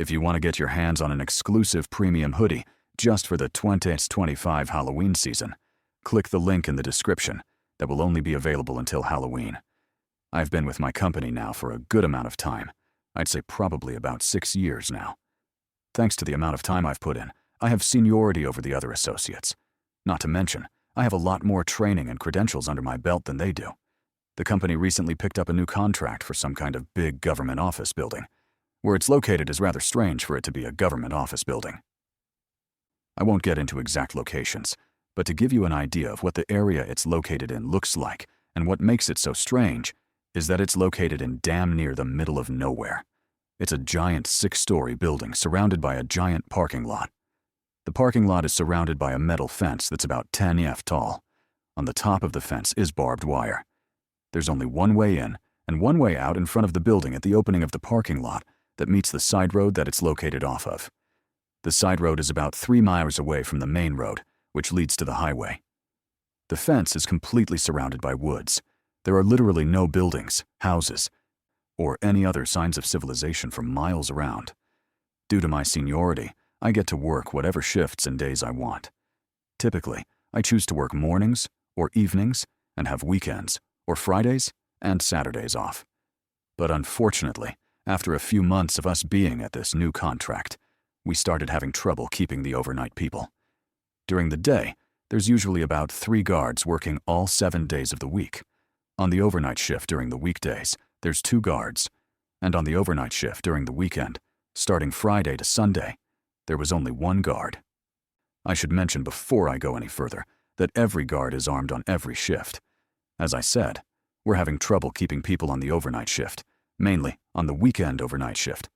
If you want to get your hands on an exclusive premium hoodie just for the 2025 Halloween season, click the link in the description that will only be available until Halloween. I've been with my company now for a good amount of time. I'd say probably about 6 years now. Thanks to the amount of time I've put in, I have seniority over the other associates. Not to mention, I have a lot more training and credentials under my belt than they do. The company recently picked up a new contract for some kind of big government office building. Where it's located is rather strange for it to be a government office building. I won't get into exact locations, but to give you an idea of what the area it's located in looks like and what makes it so strange is that it's located in damn near the middle of nowhere. It's a giant 6-story building surrounded by a giant parking lot. The parking lot is surrounded by a metal fence that's about 10 feet tall. On the top of the fence is barbed wire. There's only one way in and one way out in front of the building at the opening of the parking lot that meets the side road that it's located off of. The side road is about 3 miles away from the main road, which leads to the highway. The fence is completely surrounded by woods. There are literally no buildings, houses, or any other signs of civilization for miles around. Due to my seniority, I get to work whatever shifts and days I want. Typically, I choose to work mornings or evenings and have weekends or Fridays and Saturdays off. But unfortunately, after a few months of us being at this new contract, we started having trouble keeping the overnight people. During the day, there's usually about 3 guards working all 7 days of the week. On the overnight shift during the weekdays, there's 2 guards. And on the overnight shift during the weekend, starting Friday to Sunday, there was only 1 guard. I should mention before I go any further that every guard is armed on every shift. As I said, we're having trouble keeping people on the overnight shift, mainly on the weekend overnight shift.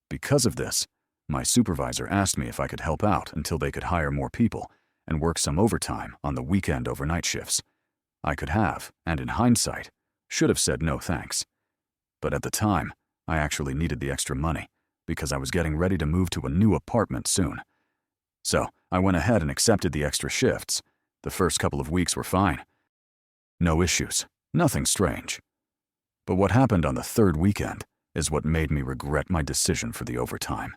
Because of this, my supervisor asked me if I could help out until they could hire more people and work some overtime on the weekend overnight shifts. I could have, and in hindsight, should have said no thanks. But at the time, I actually needed the extra money because I was getting ready to move to a new apartment soon. So I went ahead and accepted the extra shifts. The first couple of weeks were fine. No issues, nothing strange. But what happened on the 3rd weekend is what made me regret my decision for the overtime.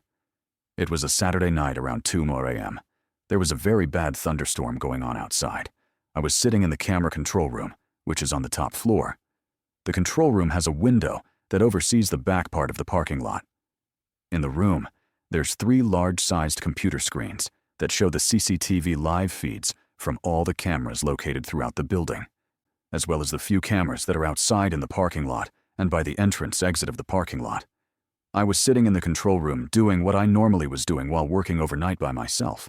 It was a Saturday night around 2 a.m. There was a very bad thunderstorm going on outside. I was sitting in the camera control room, which is on the top floor. The control room has a window that oversees the back part of the parking lot. In the room, there's 3 large-sized computer screens that show the CCTV live feeds from all the cameras located throughout the building, as well as the few cameras that are outside in the parking lot and by the entrance/exit of the parking lot. I was sitting in the control room doing what I normally was doing while working overnight by myself.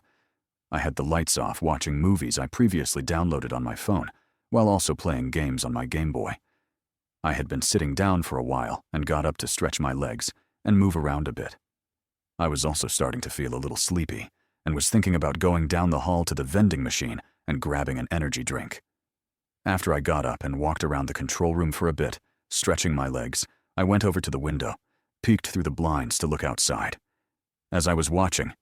I had the lights off watching movies I previously downloaded on my phone, while also playing games on my Game Boy. I had been sitting down for a while and got up to stretch my legs and move around a bit. I was also starting to feel a little sleepy and was thinking about going down the hall to the vending machine and grabbing an energy drink. After I got up and walked around the control room for a bit, stretching my legs, I went over to the window, peeked through the blinds to look outside. As I was watching,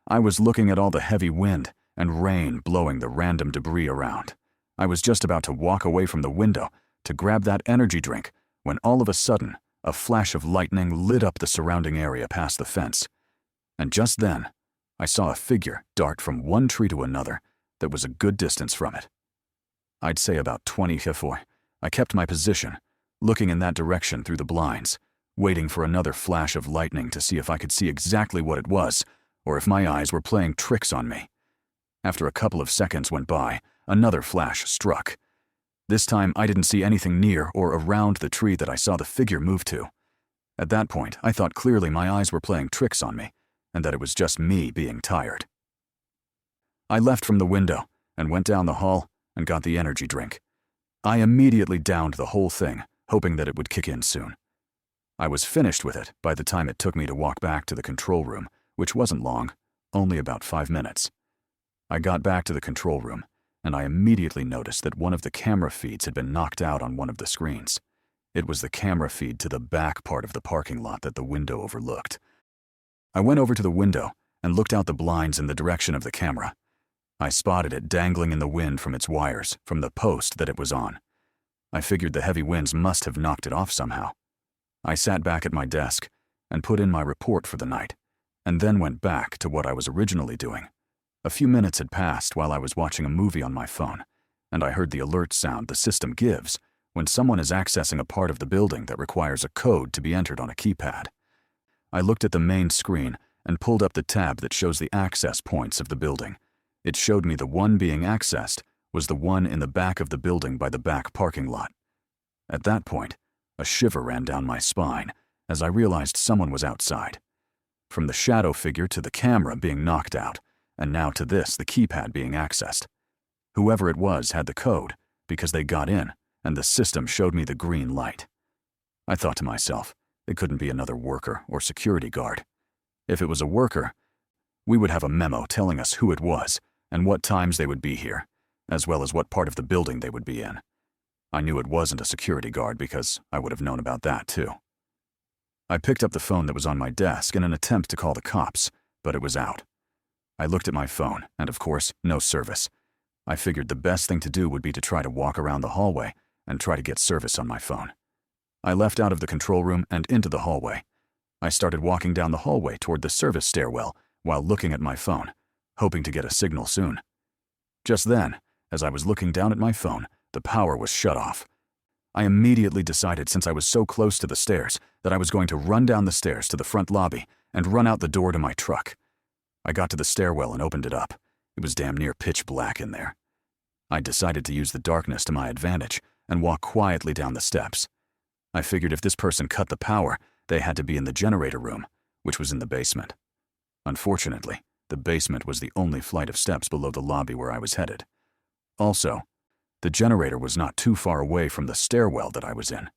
I was looking at all the heavy wind and rain blowing the random debris around. I was just about to walk away from the window to grab that energy drink when all of a sudden, a flash of lightning lit up the surrounding area past the fence. And just then, I saw a figure dart from one tree to another that was a good distance from it. I'd say about 20 feet. I kept my position, looking in that direction through the blinds, waiting for another flash of lightning to see if I could see exactly what it was, or if my eyes were playing tricks on me. After a couple of seconds went by, another flash struck. This time, I didn't see anything near or around the tree that I saw the figure move to. At that point, I thought clearly my eyes were playing tricks on me, and that it was just me being tired. I left from the window and went down the hall and got the energy drink. I immediately downed the whole thing, hoping that it would kick in soon. I was finished with it by the time it took me to walk back to the control room, which wasn't long, only about 5 minutes. I got back to the control room, and I immediately noticed that one of the camera feeds had been knocked out on one of the screens. It was the camera feed to the back part of the parking lot that the window overlooked. I went over to the window and looked out the blinds in the direction of the camera. I spotted it dangling in the wind from its wires from the post that it was on. I figured the heavy winds must have knocked it off somehow. I sat back at my desk and put in my report for the night, and then went back to what I was originally doing. A few minutes had passed while I was watching a movie on my phone, and I heard the alert sound the system gives when someone is accessing a part of the building that requires a code to be entered on a keypad. I looked at the main screen and pulled up the tab that shows the access points of the building. It showed me the one being accessed was the one in the back of the building by the back parking lot. At that point, a shiver ran down my spine as I realized someone was outside. From the shadow figure to the camera being knocked out, and now to this, the keypad being accessed. Whoever it was had the code because they got in, and the system showed me the green light. I thought to myself, it couldn't be another worker or security guard. If it was a worker, we would have a memo telling us who it was and what times they would be here, as well as what part of the building they would be in. I knew it wasn't a security guard because I would have known about that too. I picked up the phone that was on my desk in an attempt to call the cops, but it was out. I looked at my phone, and of course, no service. I figured the best thing to do would be to try to walk around the hallway and try to get service on my phone. I left out of the control room and into the hallway. I started walking down the hallway toward the service stairwell while looking at my phone, hoping to get a signal soon. Just then, as I was looking down at my phone, the power was shut off. I immediately decided, since I was so close to the stairs, that I was going to run down the stairs to the front lobby and run out the door to my truck. I got to the stairwell and opened it up. It was damn near pitch black in there. I decided to use the darkness to my advantage and walk quietly down the steps. I figured if this person cut the power, they had to be in the generator room, which was in the basement. Unfortunately, the basement was the only flight of steps below the lobby where I was headed. Also, the generator was not too far away from the stairwell that I was in.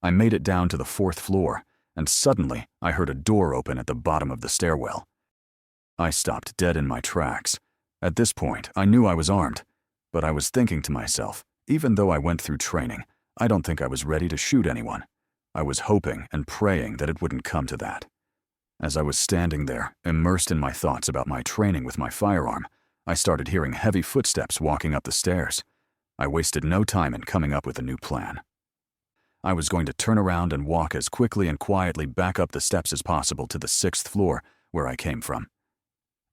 I made it down to the 4th floor, and suddenly I heard a door open at the bottom of the stairwell. I stopped dead in my tracks. At this point, I knew I was armed, but I was thinking to myself, even though I went through training, I don't think I was ready to shoot anyone. I was hoping and praying that it wouldn't come to that. As I was standing there, immersed in my thoughts about my training with my firearm, I started hearing heavy footsteps walking up the stairs. I wasted no time in coming up with a new plan. I was going to turn around and walk as quickly and quietly back up the steps as possible to the 6th floor where I came from.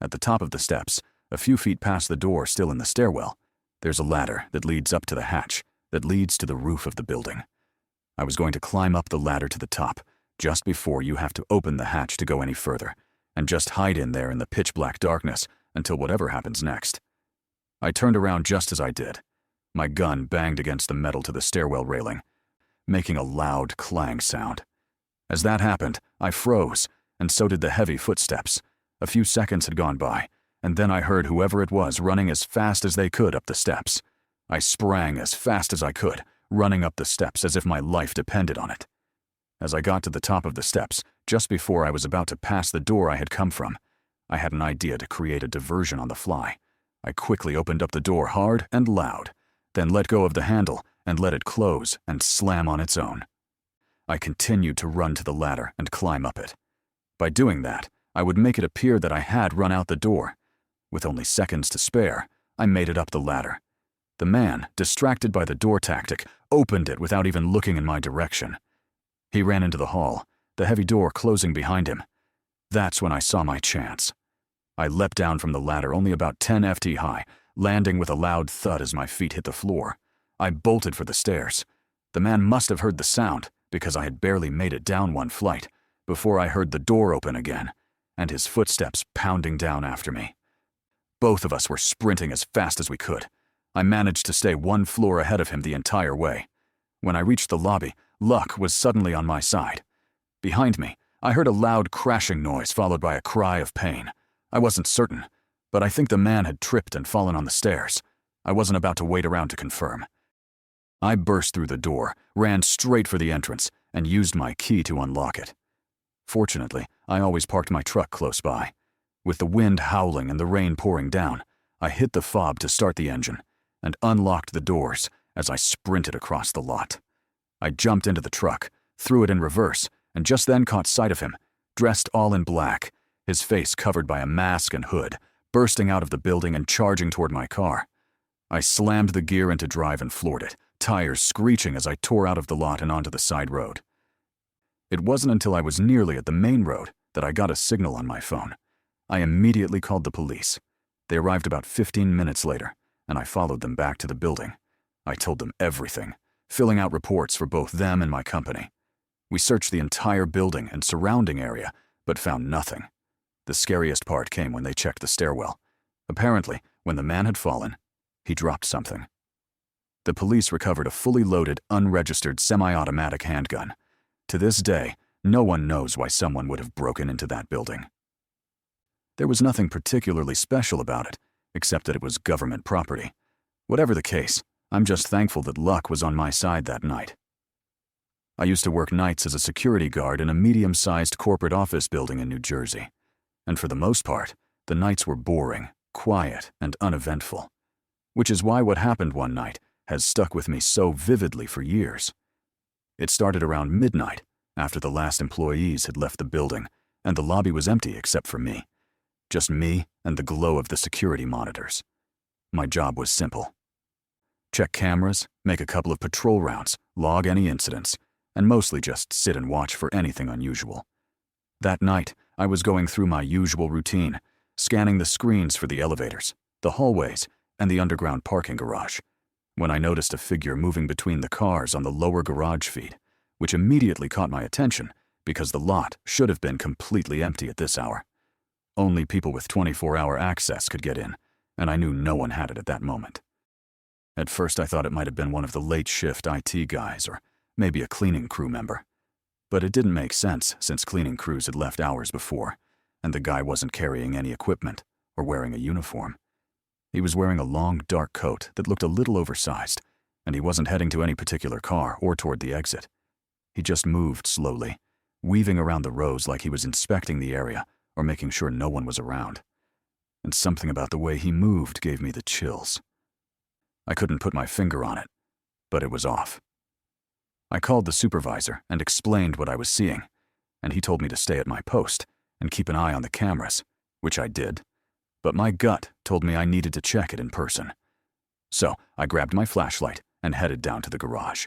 At the top of the steps, a few feet past the door still in the stairwell, there's a ladder that leads up to the hatch that leads to the roof of the building. I was going to climb up the ladder to the top, just before you have to open the hatch to go any further, and just hide in there in the pitch-black darkness until whatever happens next. I turned around just as I did. My gun banged against the metal to the stairwell railing, making a loud clang sound. As that happened, I froze, and so did the heavy footsteps. A few seconds had gone by, and then I heard whoever it was running as fast as they could up the steps. I sprang as fast as I could, running up the steps as if my life depended on it. As I got to the top of the steps, just before I was about to pass the door I had come from, I had an idea to create a diversion on the fly. I quickly opened up the door hard and loud, then let go of the handle and let it close and slam on its own. I continued to run to the ladder and climb up it. By doing that, I would make it appear that I had run out the door. With only seconds to spare, I made it up the ladder. The man, distracted by the door tactic, opened it without even looking in my direction. He ran into the hall, the heavy door closing behind him. That's when I saw my chance. I leapt down from the ladder only about 10 ft high, landing with a loud thud as my feet hit the floor. I bolted for the stairs. The man must have heard the sound, because I had barely made it down one flight, before I heard the door open again, and his footsteps pounding down after me. Both of us were sprinting as fast as we could. I managed to stay one floor ahead of him the entire way. When I reached the lobby, luck was suddenly on my side. Behind me, I heard a loud crashing noise followed by a cry of pain. I wasn't certain, but I think the man had tripped and fallen on the stairs. I wasn't about to wait around to confirm. I burst through the door, ran straight for the entrance, and used my key to unlock it. Fortunately, I always parked my truck close by. With the wind howling and the rain pouring down, I hit the fob to start the engine and unlocked the doors as I sprinted across the lot. I jumped into the truck, threw it in reverse, and just then caught sight of him, dressed all in black, his face covered by a mask and hood, bursting out of the building and charging toward my car. I slammed the gear into drive and floored it, tires screeching as I tore out of the lot and onto the side road. It wasn't until I was nearly at the main road that I got a signal on my phone. I immediately called the police. They arrived about 15 minutes later, and I followed them back to the building. I told them everything, filling out reports for both them and my company. We searched the entire building and surrounding area, but found nothing. The scariest part came when they checked the stairwell. Apparently, when the man had fallen, he dropped something. The police recovered a fully loaded, unregistered semi-automatic handgun. To this day, no one knows why someone would have broken into that building. There was nothing particularly special about it, except that it was government property. Whatever the case, I'm just thankful that luck was on my side that night. I used to work nights as a security guard in a medium-sized corporate office building in New Jersey. And for the most part, the nights were boring, quiet, and uneventful. Which is why what happened one night has stuck with me so vividly for years. It started around midnight, after the last employees had left the building, and the lobby was empty except for me. Just me and the glow of the security monitors. My job was simple. Check cameras, make a couple of patrol rounds, log any incidents, and mostly just sit and watch for anything unusual. That night, I was going through my usual routine, scanning the screens for the elevators, the hallways, and the underground parking garage, when I noticed a figure moving between the cars on the lower garage feed, which immediately caught my attention because the lot should have been completely empty at this hour. Only people with 24-hour access could get in, and I knew no one had it at that moment. At first I thought it might have been one of the late shift IT guys or maybe a cleaning crew member. But it didn't make sense since cleaning crews had left hours before, and the guy wasn't carrying any equipment or wearing a uniform. He was wearing a long, dark coat that looked a little oversized, and he wasn't heading to any particular car or toward the exit. He just moved slowly, weaving around the rows like he was inspecting the area or making sure no one was around. And something about the way he moved gave me the chills. I couldn't put my finger on it, but it was off. I called the supervisor and explained what I was seeing, and he told me to stay at my post and keep an eye on the cameras, which I did. But my gut told me I needed to check it in person. So I grabbed my flashlight and headed down to the garage.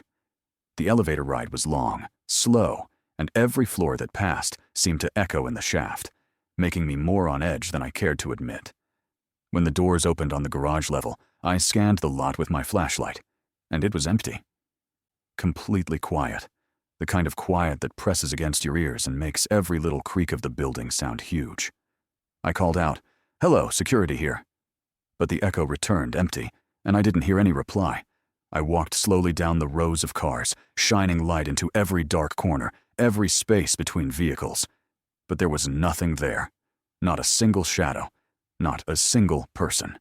The elevator ride was long, slow, and every floor that passed seemed to echo in the shaft, making me more on edge than I cared to admit. When the doors opened on the garage level, I scanned the lot with my flashlight, and it was empty. Completely quiet, the kind of quiet that presses against your ears and makes every little creak of the building sound huge. I called out, "Hello, security here." But the echo returned empty, and I didn't hear any reply. I walked slowly down the rows of cars, shining light into every dark corner, every space between vehicles. But there was nothing there. Not a single shadow. Not a single person.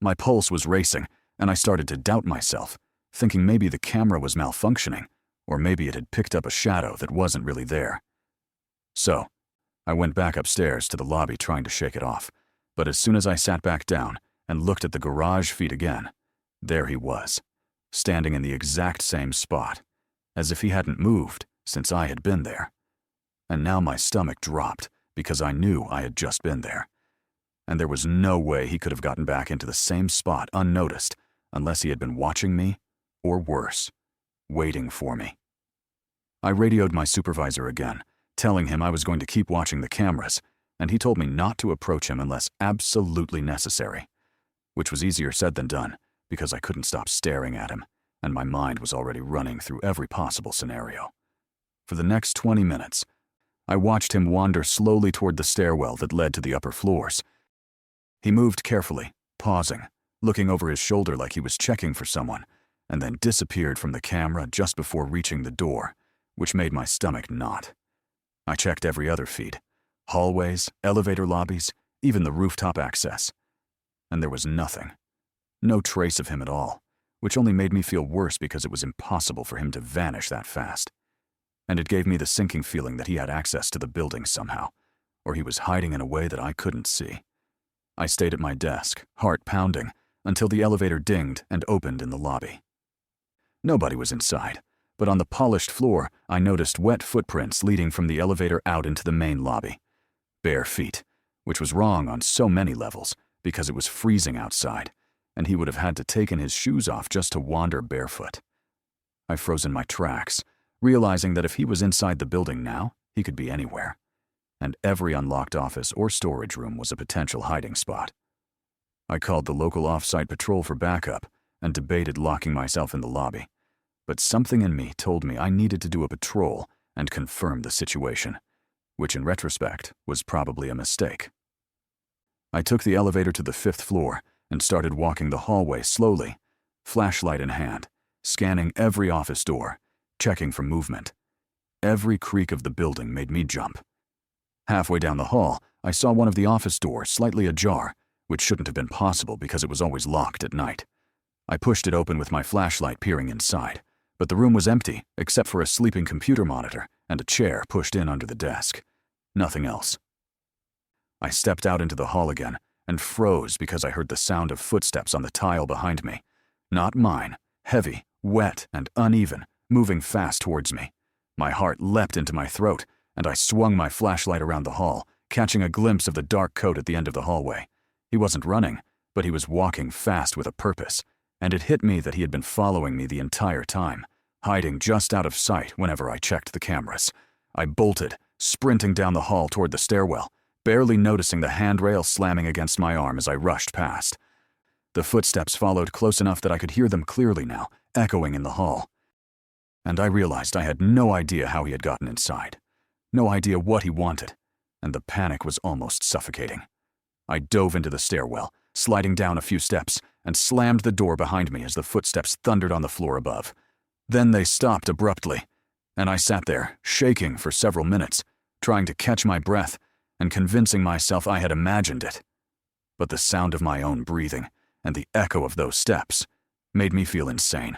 My pulse was racing, and I started to doubt myself, thinking maybe the camera was malfunctioning, or maybe it had picked up a shadow that wasn't really there. So, I went back upstairs to the lobby trying to shake it off, but as soon as I sat back down and looked at the garage feed again, there he was, standing in the exact same spot, as if he hadn't moved since I had been there. And now my stomach dropped because I knew I had just been there. And there was no way he could have gotten back into the same spot unnoticed unless he had been watching me, or worse, waiting for me. I radioed my supervisor again, telling him I was going to keep watching the cameras, and he told me not to approach him unless absolutely necessary, which was easier said than done because I couldn't stop staring at him, and my mind was already running through every possible scenario. For the next 20 minutes, I watched him wander slowly toward the stairwell that led to the upper floors. He moved carefully, pausing, looking over his shoulder like he was checking for someone, and then disappeared from the camera just before reaching the door, which made my stomach knot. I checked every other feed, hallways, elevator lobbies, even the rooftop access. And there was nothing. No trace of him at all, which only made me feel worse because it was impossible for him to vanish that fast. And it gave me the sinking feeling that he had access to the building somehow, or he was hiding in a way that I couldn't see. I stayed at my desk, heart pounding, until the elevator dinged and opened in the lobby. Nobody was inside, but on the polished floor, I noticed wet footprints leading from the elevator out into the main lobby. Bare feet, which was wrong on so many levels because it was freezing outside, and he would have had to taken his shoes off just to wander barefoot. I froze in my tracks, realizing that if he was inside the building now, he could be anywhere. and every unlocked office or storage room was a potential hiding spot. I called the local off-site patrol for backup and debated locking myself in the lobby, but something in me told me I needed to do a patrol and confirm the situation, which in retrospect was probably a mistake. I took the elevator to the 5th floor and started walking the hallway slowly, flashlight in hand, scanning every office door, checking for movement. Every creak of the building made me jump. Halfway down the hall, I saw one of the office doors slightly ajar, which shouldn't have been possible because it was always locked at night. I pushed it open with my flashlight peering inside, but the room was empty except for a sleeping computer monitor and a chair pushed in under the desk. Nothing else. I stepped out into the hall again and froze because I heard the sound of footsteps on the tile behind me. Not mine, heavy, wet, and uneven, moving fast towards me. My heart leapt into my throat, and I swung my flashlight around the hall, catching a glimpse of the dark coat at the end of the hallway. He wasn't running, but he was walking fast with a purpose, and it hit me that he had been following me the entire time, hiding just out of sight whenever I checked the cameras. I bolted, sprinting down the hall toward the stairwell, barely noticing the handrail slamming against my arm as I rushed past. The footsteps followed close enough that I could hear them clearly now, echoing in the hall. And I realized I had no idea how he had gotten inside, no idea what he wanted, and the panic was almost suffocating. I dove into the stairwell, sliding down a few steps, and slammed the door behind me as the footsteps thundered on the floor above. Then they stopped abruptly, and I sat there, shaking for several minutes, trying to catch my breath and convincing myself I had imagined it. But the sound of my own breathing and the echo of those steps made me feel insane.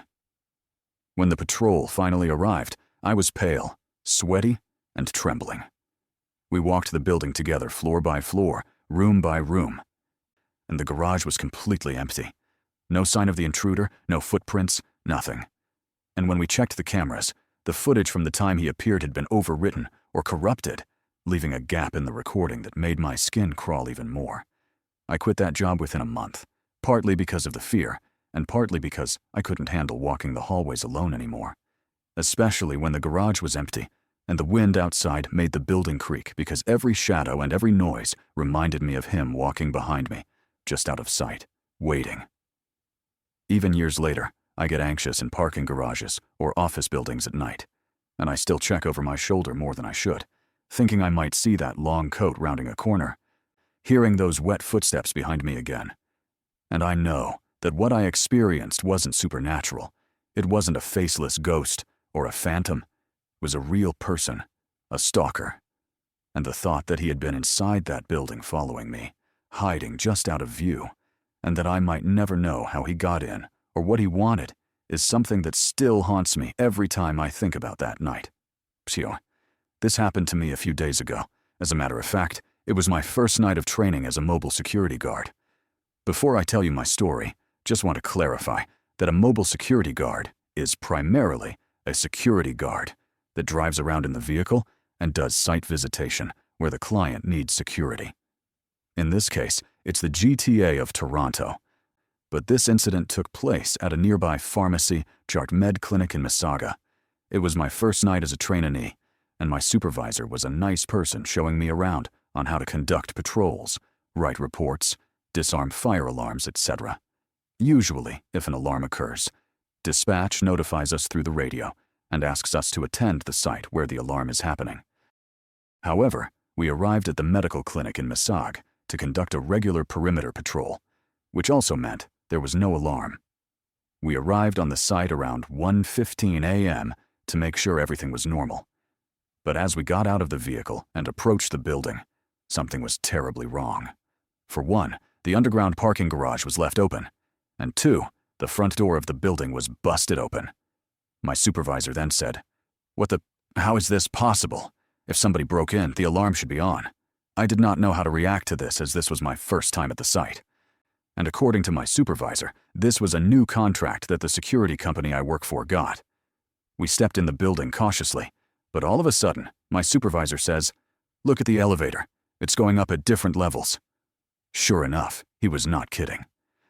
When the patrol finally arrived, I was pale, sweaty, and trembling. We walked the building together floor by floor, room by room, and the garage was completely empty. No sign of the intruder, no footprints, nothing. And when we checked the cameras, the footage from the time he appeared had been overwritten or corrupted, leaving a gap in the recording that made my skin crawl even more. I quit that job within a month, partly because of the fear, and partly because I couldn't handle walking the hallways alone anymore, especially when the garage was empty and the wind outside made the building creak because every shadow and every noise reminded me of him walking behind me, just out of sight, waiting. Even years later, I get anxious in parking garages or office buildings at night, and I still check over my shoulder more than I should, thinking I might see that long coat rounding a corner, hearing those wet footsteps behind me again. And I know that what I experienced wasn't supernatural. It wasn't a faceless ghost or a phantom. It was a real person, a stalker. And the thought that he had been inside that building following me, hiding just out of view, and that I might never know how he got in or what he wanted, is something that still haunts me every time I think about that night. Psio. This happened to me a few days ago. As a matter of fact, it was my first night of training as a mobile security guard. Before I tell you my story, just want to clarify that a mobile security guard is primarily a security guard that drives around in the vehicle and does site visitation where the client needs security. In this case, it's the GTA of Toronto. But this incident took place at a nearby pharmacy Chart Med clinic in Mississauga. It was my first night as a trainee, and my supervisor was a nice person showing me around on how to conduct patrols, write reports, disarm fire alarms, etc. Usually, if an alarm occurs, dispatch notifies us through the radio and asks us to attend the site where the alarm is happening. However, we arrived at the medical clinic in Mississauga to conduct a regular perimeter patrol, which also meant there was no alarm. We arrived on the site around 1:15 a.m. to make sure everything was normal. But as we got out of the vehicle and approached the building, something was terribly wrong. For one, the underground parking garage was left open, and two, the front door of the building was busted open. My supervisor then said, How is this possible? If somebody broke in, the alarm should be on." I did not know how to react to this as this was my first time at the site. And according to my supervisor, this was a new contract that the security company I work for got. We stepped in the building cautiously, but all of a sudden, my supervisor says, "Look at the elevator. It's going up at different levels." Sure enough, he was not kidding.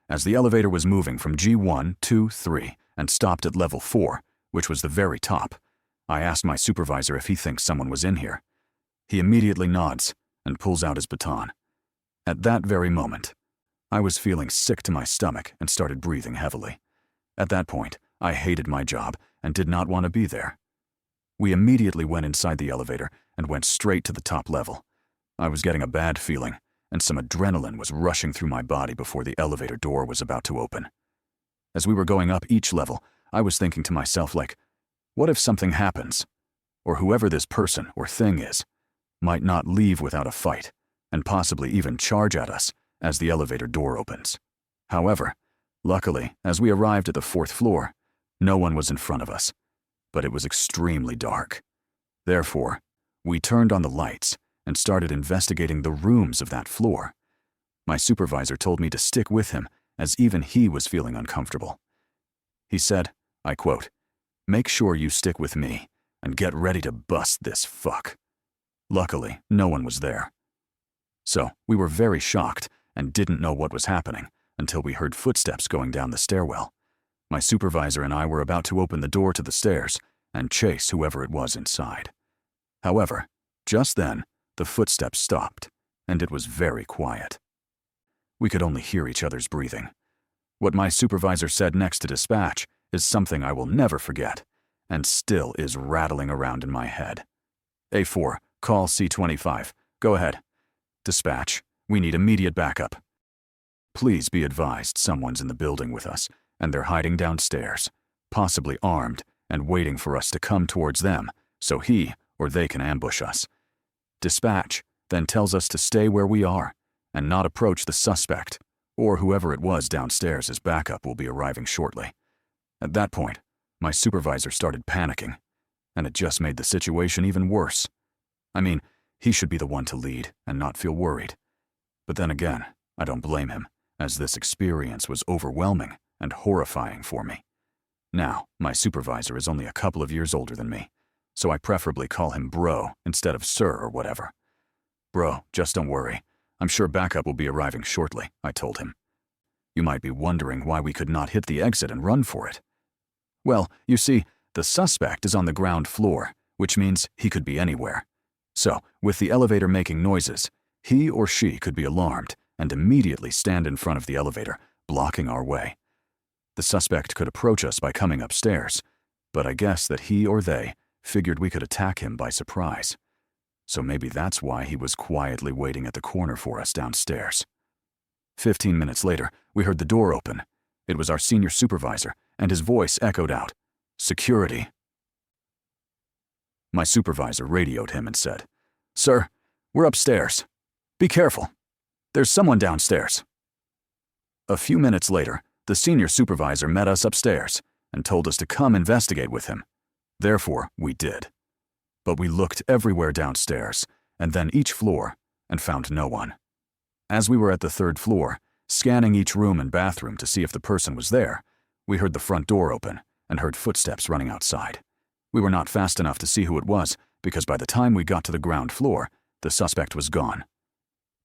As the elevator was moving from G1, 2, 3, and stopped at level 4, which was the very top, I asked my supervisor if he thinks someone was in here. He immediately nods and pulls out his baton. At that very moment, I was feeling sick to my stomach and started breathing heavily. At that point, I hated my job and did not want to be there. We immediately went inside the elevator and went straight to the top level. I was getting a bad feeling, and some adrenaline was rushing through my body before the elevator door was about to open. As we were going up each level, I was thinking to myself, like, what if something happens? Or whoever this person or thing is might not leave without a fight, and possibly even charge at us as the elevator door opens. However, luckily, as we arrived at the 4th floor, no one was in front of us, but it was extremely dark. Therefore, we turned on the lights and started investigating the rooms of that floor. My supervisor told me to stick with him, as even he was feeling uncomfortable. He said, I quote, "Make sure you stick with me and get ready to bust this fuck." Luckily, no one was there. So, we were very shocked and didn't know what was happening until we heard footsteps going down the stairwell. My supervisor and I were about to open the door to the stairs and chase whoever it was inside. However, just then, the footsteps stopped, and it was very quiet. We could only hear each other's breathing. What my supervisor said next to dispatch is something I will never forget, and still is rattling around in my head. A4, call C25. Go ahead. Dispatch, we need immediate backup. Please be advised someone's in the building with us, and they're hiding downstairs, possibly armed and waiting for us to come towards them so he or they can ambush us. Dispatch then tells us to stay where we are and not approach the suspect, or whoever it was downstairs as backup will be arriving shortly. At that point, my supervisor started panicking, and it just made the situation even worse. I mean, he should be the one to lead and not feel worried. But then again, I don't blame him, as this experience was overwhelming and horrifying for me. Now, my supervisor is only a couple of years older than me, so I preferably call him bro instead of sir or whatever. Bro, just don't worry. I'm sure backup will be arriving shortly, I told him. You might be wondering why we could not hit the exit and run for it. Well, you see, the suspect is on the ground floor, which means he could be anywhere. So, with the elevator making noises, he or she could be alarmed and immediately stand in front of the elevator, blocking our way. The suspect could approach us by coming upstairs, but I guess that he or they figured we could attack him by surprise. So maybe that's why he was quietly waiting at the corner for us downstairs. 15 minutes later, we heard the door open. It was our senior supervisor, and his voice echoed out, "Security." My supervisor radioed him and said, "Sir, we're upstairs. Be careful. There's someone downstairs." A few minutes later, the senior supervisor met us upstairs and told us to come investigate with him. Therefore, we did. But we looked everywhere downstairs, and then each floor, and found no one. As we were at the 3rd floor, scanning each room and bathroom to see if the person was there, we heard the front door open and heard footsteps running outside. We were not fast enough to see who it was, because by the time we got to the ground floor, the suspect was gone.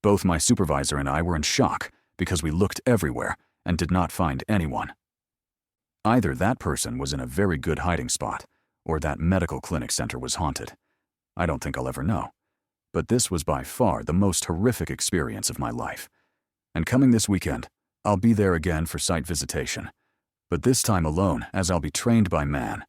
Both my supervisor and I were in shock because we looked everywhere and did not find anyone. Either that person was in a very good hiding spot, or that medical clinic center was haunted. I don't think I'll ever know. But this was by far the most horrific experience of my life. And coming this weekend, I'll be there again for site visitation. But this time alone, as I'll be trained by man